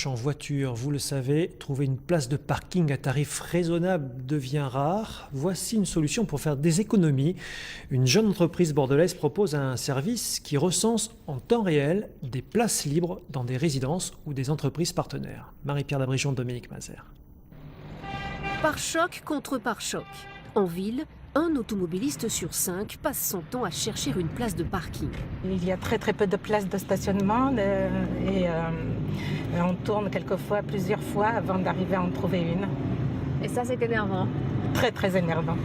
en voiture, vous le savez, trouver une place de parking à tarif raisonnable devient rare. Voici une solution pour faire des économies. Une jeune entreprise bordelaise propose un service qui recense en temps réel des places libres dans des résidences ou des entreprises partenaires. Marie-Pierre Labrigeon, Dominique Mazère. Pare-choc contre pare-choc. En ville, un automobiliste sur 5 passe son temps à chercher une place de parking. Il y a très peu de places de stationnement et on tourne quelquefois plusieurs fois avant d'arriver à en trouver une. Et ça, c'est énervant. Très énervant.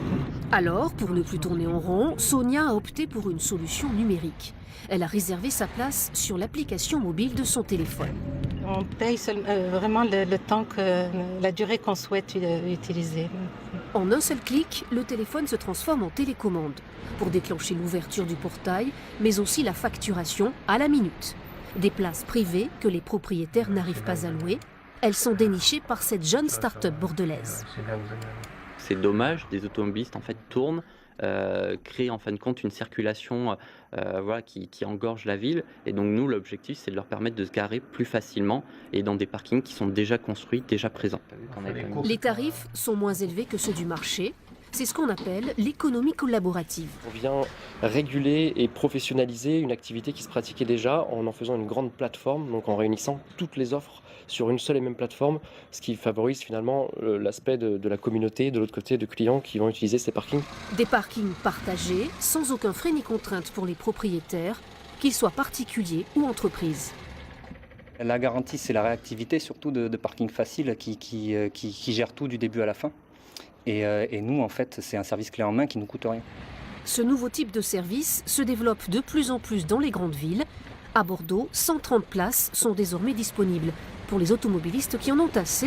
Alors, pour ne plus tourner en rond, Sonia a opté pour une solution numérique. Elle a réservé sa place sur l'application mobile de son téléphone. On paye vraiment le temps, la durée qu'on souhaite utiliser. En un seul clic, le téléphone se transforme en télécommande pour déclencher l'ouverture du portail, mais aussi la facturation à la minute. Des places privées que les propriétaires n'arrivent pas à louer, elles sont dénichées par cette jeune start-up bordelaise. C'est dommage, des automobilistes en fait tournent, créent en fin de compte une circulation qui engorge la ville. Et donc nous, l'objectif, c'est de leur permettre de se garer plus facilement et dans des parkings qui sont déjà construits, déjà présents. Les tarifs sont moins élevés que ceux du marché. C'est ce qu'on appelle l'économie collaborative. On vient réguler et professionnaliser une activité qui se pratiquait déjà en faisant une grande plateforme, donc en réunissant toutes les offres sur une seule et même plateforme, ce qui favorise finalement l'aspect de la communauté, de l'autre côté, de clients qui vont utiliser ces parkings. Des parkings partagés, sans aucun frais ni contrainte pour les propriétaires, qu'ils soient particuliers ou entreprises. La garantie, c'est la réactivité, surtout de parking facile qui gère tout du début à la fin. Et nous, en fait, c'est un service clé en main qui ne nous coûte rien. Ce nouveau type de service se développe de plus en plus dans les grandes villes. À Bordeaux, 130 places sont désormais disponibles pour les automobilistes qui en ont assez.